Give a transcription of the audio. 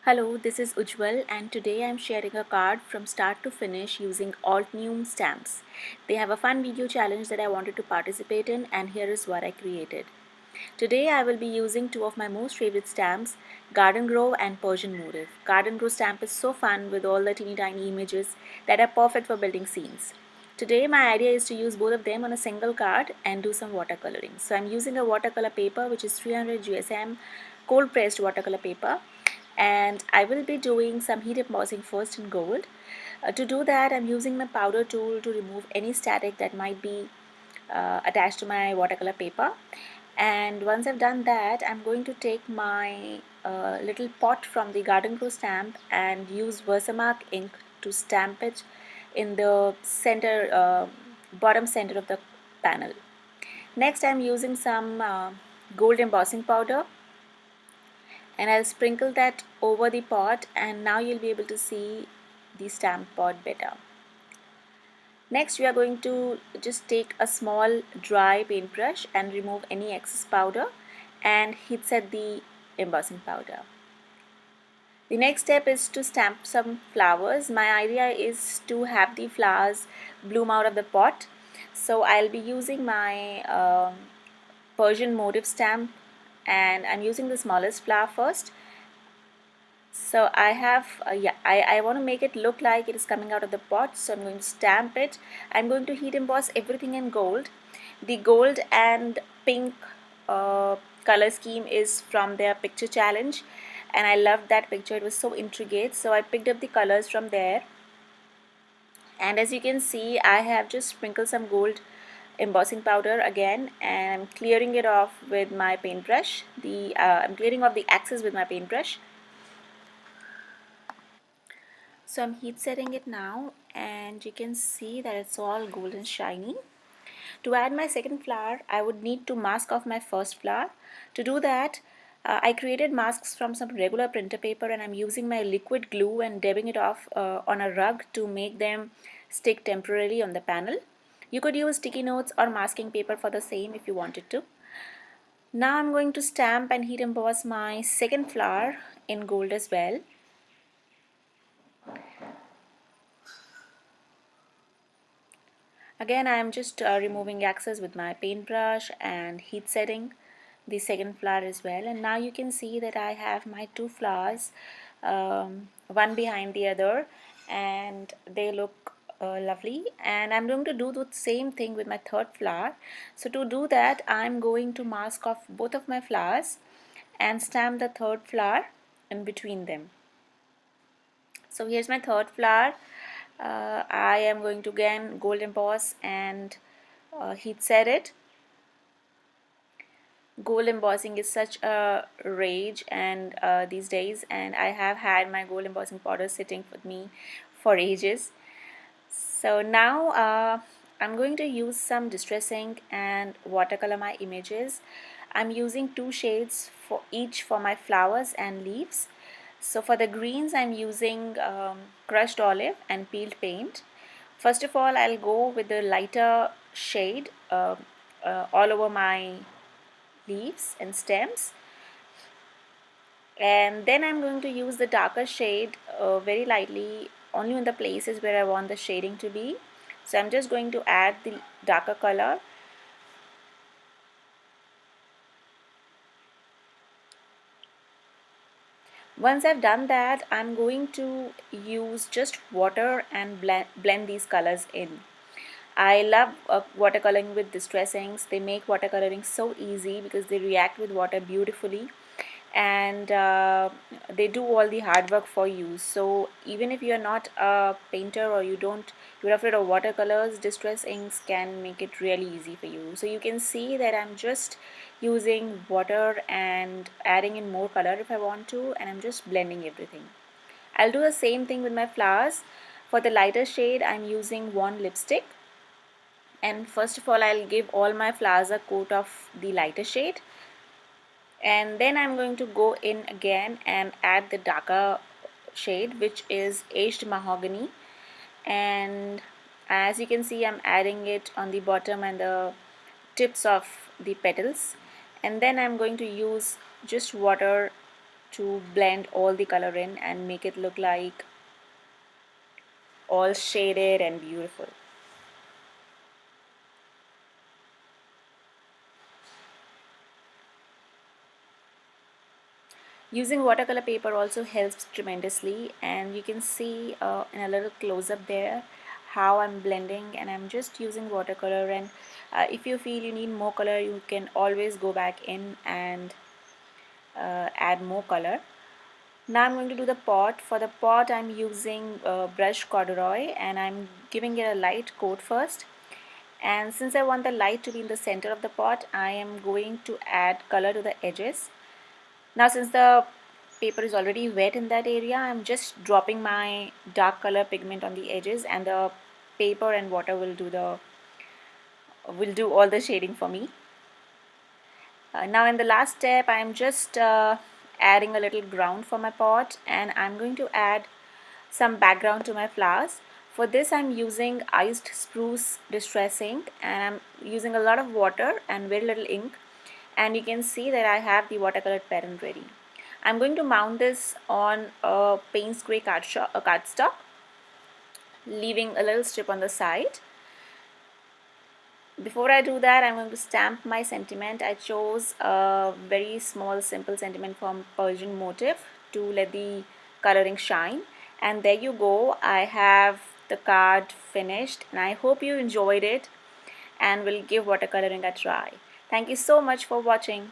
Hello, this is Ujjwal and today I am sharing a card from start to finish using Altenew stamps. They have a fun video challenge that I wanted to participate in and here is what I created. Today I will be using two of my most favorite stamps, Garden Grow and Persian Motif. Garden Grow stamp is so fun with all the teeny tiny images that are perfect for building scenes. Today my idea is to use both of them on a single card and do some watercoloring. So I'm using a watercolor paper which is 300 GSM cold pressed watercolor paper, and I will be doing some heat embossing first in gold. To do that, I'm using my powder tool to remove any static that might be attached to my watercolor paper. And once I've done that, I'm going to take my little pot from the Garden Grow stamp and use Versamark ink to stamp it in the center, bottom center of the panel. Next, I'm using some gold embossing powder and I'll sprinkle that over the pot, and now you'll be able to see the stamp pot better. Next we are going to just take a small dry paintbrush and remove any excess powder and heat set the embossing powder. The next step is to stamp some flowers. My idea is to have the flowers bloom out of the pot. So I'll be using my Persian motif stamp and I'm using the smallest flower first. So I have, I want to make it look like it is coming out of the pot. So I'm going to stamp it. I'm going to heat emboss everything in gold. The gold and pink color scheme is from their picture challenge. And I loved that picture. It was so intricate. So I picked up the colors from there. And as you can see, I have just sprinkled some gold embossing powder again. And I'm clearing it off with my paintbrush. I'm clearing off the excess with my paintbrush. So I'm heat setting it now and you can see that it's all golden shiny. To add my second flower, I would need to mask off my first flower. To do that, I created masks from some regular printer paper and I'm using my liquid glue and dabbing it off on a rug to make them stick temporarily on the panel. You could use sticky notes or masking paper for the same if you wanted to. Now I'm going to stamp and heat emboss my second flower in gold as well. Again, I am just removing excess with my paintbrush and heat setting the second flower as well. And now you can see that I have my two flowers, one behind the other, and they look lovely. And I'm going to do the same thing with my third flower. So to do that, I'm going to mask off both of my flowers and stamp the third flower in between them. So here's my third flower. I am going to again gold emboss and heat set it. Gold embossing is such a rage and these days, and I have had my gold embossing powder sitting with me for ages. So now I'm going to use some distress ink and watercolor my images. I'm using two shades for each for my flowers and leaves. So for the greens, I'm using crushed olive and peeled paint. First of all, I'll go with the lighter shade all over my leaves and stems. And then I'm going to use the darker shade very lightly only in the places where I want the shading to be. So I'm just going to add the darker color. Once I've done that, I'm going to use just water and blend these colors in. I love watercoloring with distress inks. They make watercoloring so easy because they react with water beautifully, and they do all the hard work for you. So even if you're not a painter or you're afraid of watercolors, distress inks can make it really easy for you. So you can see that I'm just using water and adding in more color if I want to, and I'm just blending everything. I'll do the same thing with my flowers. For the lighter shade, I'm using Wand lipstick, and first of all I'll give all my flowers a coat of the lighter shade, and then I'm going to go in again and add the darker shade, which is aged mahogany. And as you can see, I'm adding it on the bottom and the tips of the petals, and then I'm going to use just water to blend all the color in and make it look like all shaded and beautiful. Using watercolor paper also helps tremendously, and you can see in a little close-up there how I'm blending, and I'm just using watercolor. And if you feel you need more color, you can always go back in and add more color. Now I'm going to do the pot. For the pot I'm using brush Corduroy, and I'm giving it a light coat first. And since I want the light to be in the center of the pot, I am going to add color to the edges. Now since the paper is already wet in that area, I'm just dropping my dark color pigment on the edges, and the paper and water will do all the shading for me. Now in the last step, I'm just adding a little ground for my pot, and I'm going to add some background to my flowers. For this I'm using iced spruce distress ink, and I'm using a lot of water and very little ink, and you can see that I have the watercolor parent ready. I'm going to mount this on a Payne's grey cardstock, leaving a little strip on the side. Before I do that, I'm going to stamp my sentiment. I chose a very small simple sentiment from Persian Motif to let the coloring shine. And there you go, I have the card finished, and I hope you enjoyed it and will give watercoloring a try. Thank you so much for watching.